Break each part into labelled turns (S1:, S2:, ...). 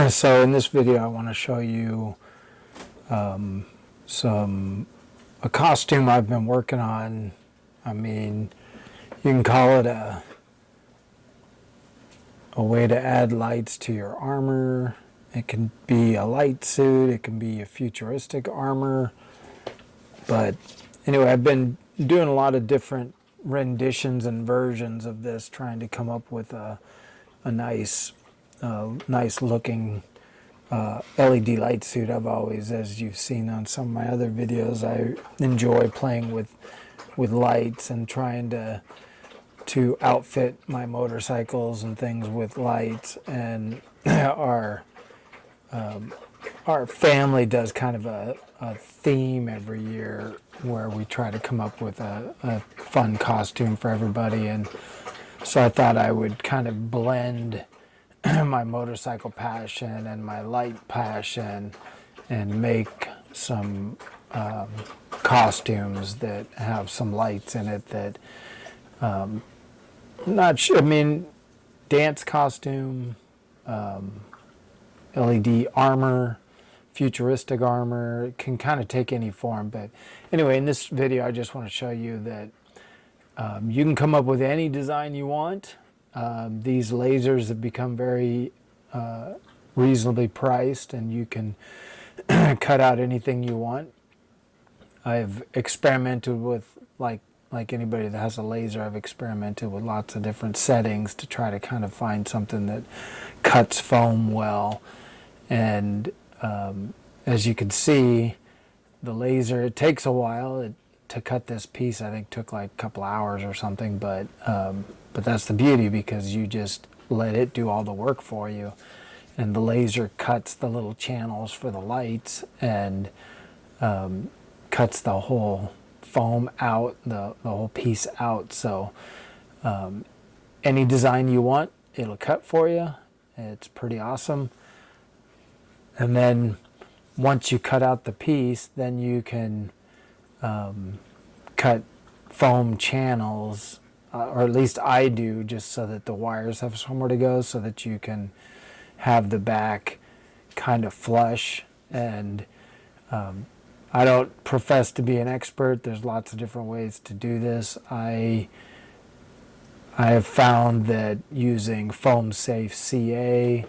S1: So in this video I want to show you a costume I've been working on. I mean, you can call it a way to add lights to your armor. It can be a light suit, it can be a futuristic armor. But anyway, I've been doing a lot of different renditions and versions of this, trying to come up with a nice looking LED light suit. I've always, as you've seen on some of my other videos, I enjoy playing with lights and trying to outfit my motorcycles and things with lights. And our family does kind of a theme every year where we try to come up with a fun costume for everybody. And so I thought I would kind of blend my motorcycle passion and my light passion and make some costumes that have some lights in it that not sure, I mean, dance costume, LED armor, futuristic armor. It can kind of take any form. But anyway, in this video I just want to show you that you can come up with any design you want. These lasers have become very reasonably priced, and you can cut out anything you want. I've experimented with, like anybody that has a laser, I've experimented with lots of different settings to try to kind of find something that cuts foam well. And as you can see, the laser, it takes a while to cut this piece. I think took like a couple hours or something, but that's the beauty, because you just let it do all the work for you, and the laser cuts the little channels for the lights and cuts the whole foam out, the whole piece out. So any design you want, it'll cut for you. It's pretty awesome. And then once you cut out the piece, then you can cut foam channels, or at least I do, just so that the wires have somewhere to go, so that you can have the back kind of flush. And I don't profess to be an expert. There's lots of different ways to do this. I have found that using foam safe CA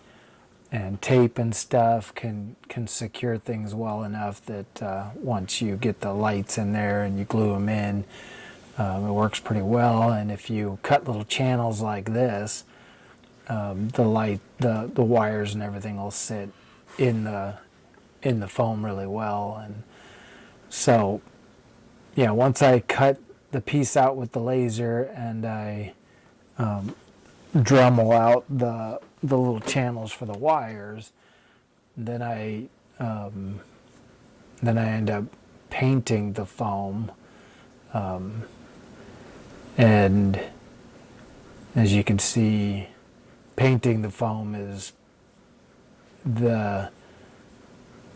S1: and tape and stuff can secure things well enough that once you get the lights in there and you glue them in, it works pretty well. And if you cut little channels like this, the wires and everything will sit in the foam really well. And so yeah, once I cut the piece out with the laser and I Dremel out the little channels for the wires, then I end up painting the foam, and as you can see, painting the foam is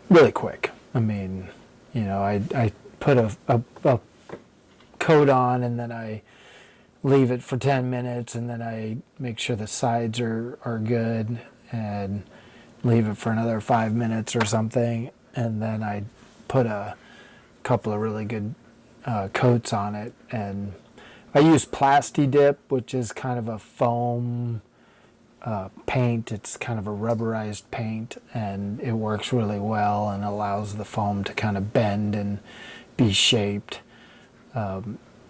S1: really quick. I mean, you know, I put a coat on, and then I leave it for 10 minutes, and then I make sure the sides are good, and leave it for another 5 minutes or something, and then I put a couple of really good coats on it. And I use Plasti Dip, which is kind of a foam paint. It's kind of a rubberized paint, and it works really well and allows the foam to kind of bend and be shaped.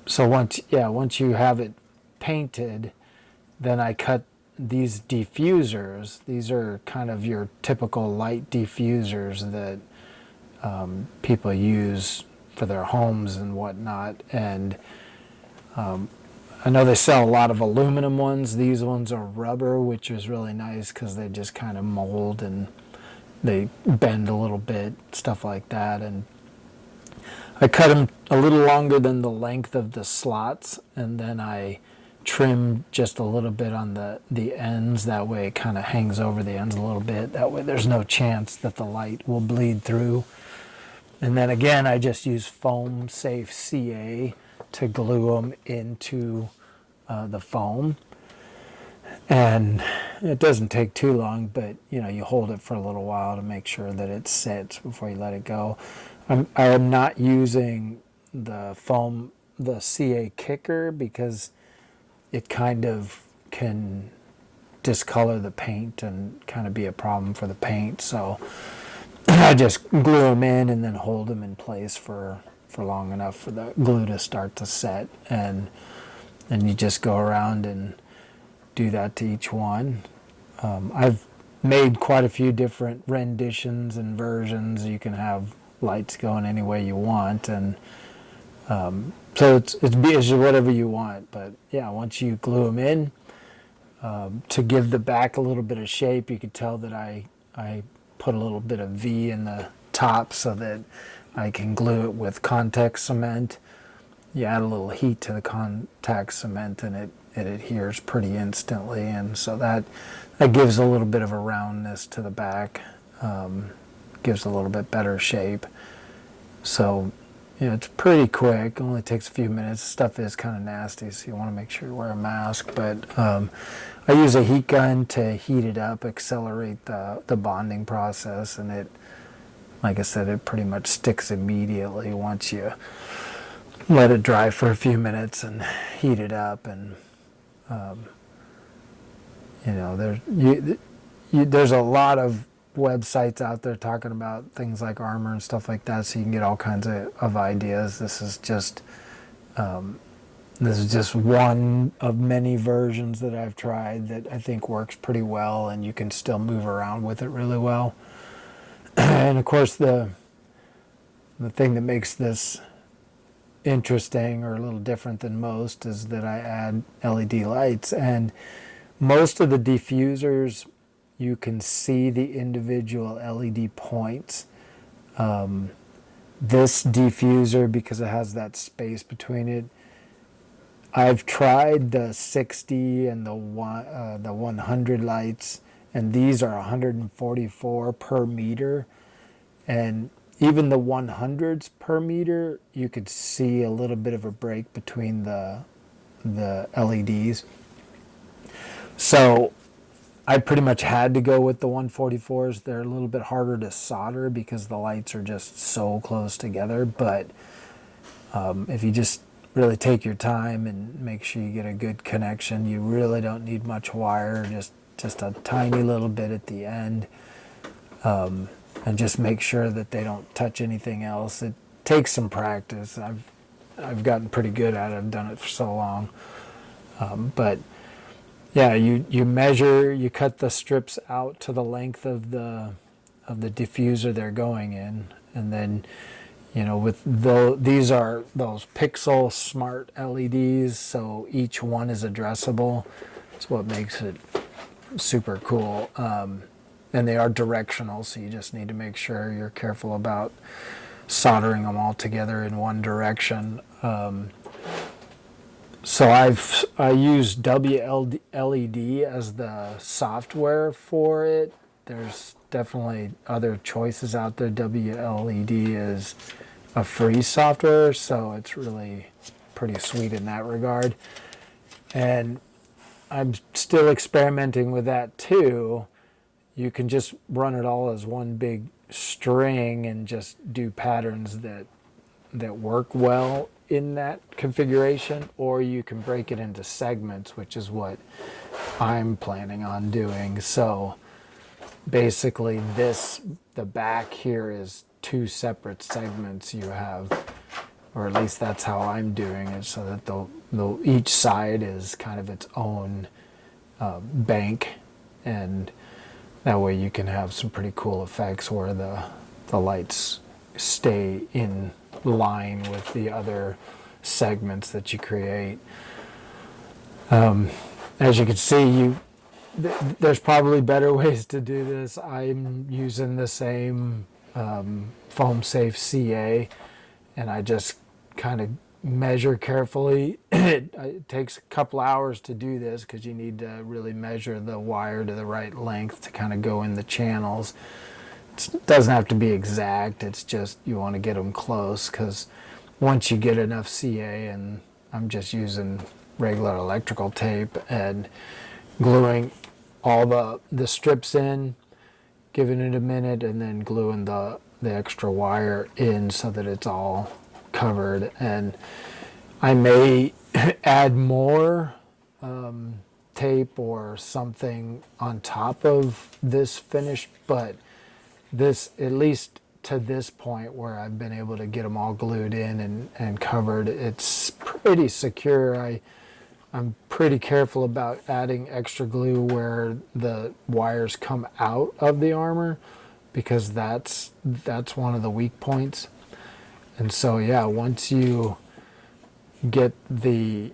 S1: So once you have it painted, then I cut these diffusers. These are kind of your typical light diffusers that people use for their homes and whatnot. And I know they sell a lot of aluminum ones. These ones are rubber, which is really nice because they just kind of mold and they bend a little bit, stuff like that. And I cut them a little longer than the length of the slots, and then I trim just a little bit on the ends. That way it kind of hangs over the ends a little bit. That way there's no chance that the light will bleed through. And then again, I just use foam safe CA to glue them into the foam. And it doesn't take too long, but you know, you hold it for a little while to make sure that it sits before you let it go. I am not using the foam, the CA kicker, because it kind of can discolor the paint and kind of be a problem for the paint. So I just glue them in and then hold them in place for long enough for the glue to start to set, and then you just go around and do that to each one. I've made quite a few different renditions and versions. You can have lights going any way you want, and so it's whatever you want. But yeah, once you glue them in, to give the back a little bit of shape, you could tell that I put a little bit of V in the top so that I can glue it with contact cement. You add a little heat to the contact cement and it adheres pretty instantly, and so that gives a little bit of a roundness to the back, gives a little bit better shape. So it's pretty quick, only takes a few minutes. Stuff is kind of nasty, so you want to make sure you wear a mask, but I use a heat gun to heat it up, accelerate the bonding process, and it, like I said, it pretty much sticks immediately once you let it dry for a few minutes and heat it up. And there's a lot of websites out there talking about things like armor and stuff like that, so you can get all kinds of ideas. This is just one of many versions that I've tried that I think works pretty well, and you can still move around with it really well. And of course, the thing that makes this interesting or a little different than most is that I add LED lights, and most of the diffusers you can see the individual LED points. This diffuser, because it has that space between it, I've tried the 60 and the 100 lights, and these are 144 per meter, and even the 100s per meter, you could see a little bit of a break between the LEDs. So I pretty much had to go with the 144s. They're a little bit harder to solder because the lights are just so close together, but if you just really take your time and make sure you get a good connection, you really don't need much wire, just a tiny little bit at the end, and just make sure that they don't touch anything else. It takes some practice. I've gotten pretty good at it. I've done it for so long, but yeah, you measure, you cut the strips out to the length of the diffuser they're going in, and then these are those pixel smart LEDs, so each one is addressable. That's what makes it super cool. And they are directional, so you just need to make sure you're careful about soldering them all together in one direction. So I use WLED as the software for it. There's definitely other choices out there. WLED is a free software, so it's really pretty sweet in that regard. And I'm still experimenting with that too. You can just run it all as one big string and just do patterns that work well in that configuration, or you can break it into segments, which is what I'm planning on doing. So basically the back here is two separate segments you have, or at least that's how I'm doing it, so that each side is kind of its own bank, and that way you can have some pretty cool effects where the lights stay in line with the other segments that you create. As you can see, there's probably better ways to do this. I'm using the same foam safe CA, and I just kind of measure carefully. It takes a couple hours to do this because you need to really measure the wire to the right length to kind of go in the channels. It doesn't have to be exact, it's just you want to get them close, because once you get enough CA, and I'm just using regular electrical tape, and gluing all the strips in, giving it a minute, and then gluing the extra wire in so that it's all covered. And I may add more tape or something on top of this finish, but this, at least to this point where I've been able to get them all glued in and covered, it's pretty secure. I'm pretty careful about adding extra glue where the wires come out of the armor, because that's one of the weak points. And so yeah, once you get the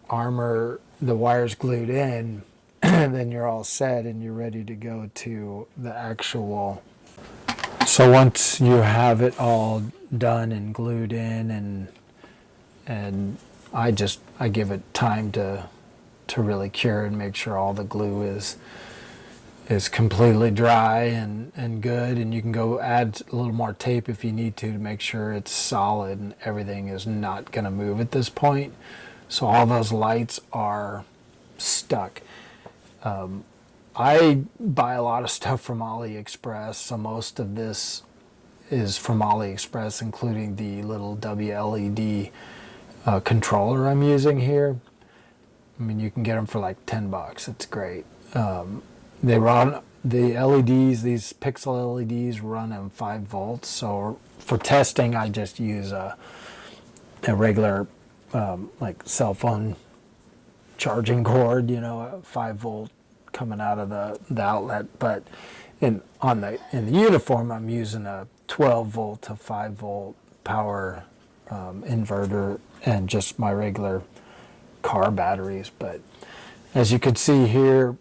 S1: armor, the wires glued in, then you're all set and you're ready to go to the actual. So once you have it all done and glued in, and I give it time to really cure and make sure all the glue is completely dry and good, and you can go add a little more tape if you need to make sure it's solid and everything is not going to move at this point. So all those lights are stuck. I buy a lot of stuff from AliExpress, so most of this is from AliExpress, including the little WLED controller I'm using here. I mean, you can get them for like $10. It's great. They run, the LEDs, these pixel LEDs run on 5 volts. So for testing, I just use a regular like cell phone charging cord, you know, a 5 volt coming out of the outlet. But in the uniform, I'm using a 12 volt to 5 volt power inverter and just my regular car batteries. But as you can see here,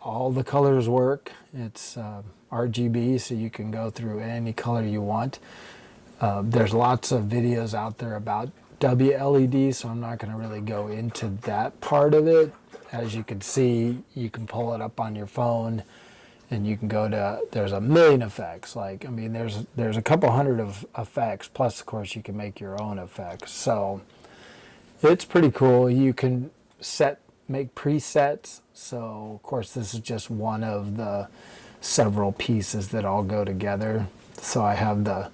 S1: all the colors work. It's RGB, so you can go through any color you want. There's lots of videos out there about WLED, so I'm not going to really go into that part of it. As you can see, you can pull it up on your phone and you can go to, there's a million effects. Like, I mean, there's a couple hundred of effects, plus of course you can make your own effects. So it's pretty cool. You can make presets. So of course this is just one of the several pieces that all go together. So I have the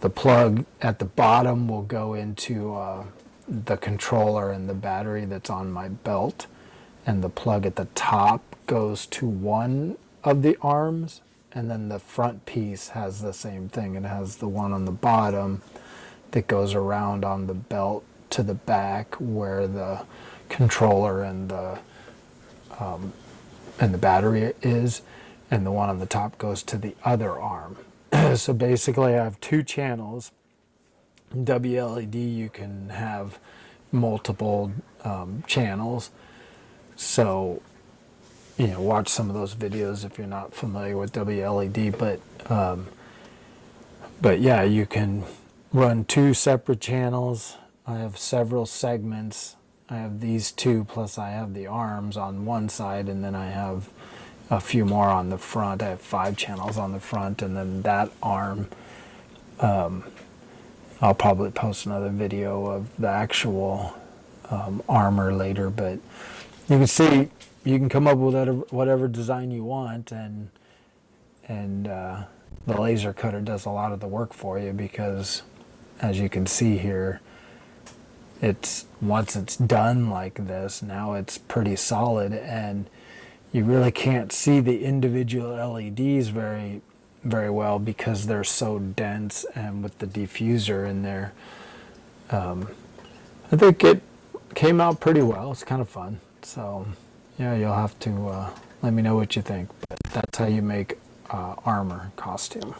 S1: plug at the bottom will go into the controller and the battery that's on my belt, and the plug at the top goes to one of the arms, and then the front piece has the same thing. It has the one on the bottom that goes around on the belt to the back where the controller and the battery is, and the one on the top goes to the other arm. So basically I have 2 channels. In WLED you can have multiple channels. So, you know, watch some of those videos if you're not familiar with WLED. But yeah, you can run 2 separate channels. I have several segments. I have these 2, plus I have the arms on one side, and then I have a few more on the front. I have 5 channels on the front, and then that arm, I'll probably post another video of the actual armor later, but you can see you can come up with whatever design you want, and the laser cutter does a lot of the work for you, because as you can see here, once it's done like this, now it's pretty solid, and you really can't see the individual LEDs very well because they're so dense, and with the diffuser in there, I think it came out pretty well. It's kind of fun. So yeah, you'll have to let me know what you think. But that's how you make armor costume.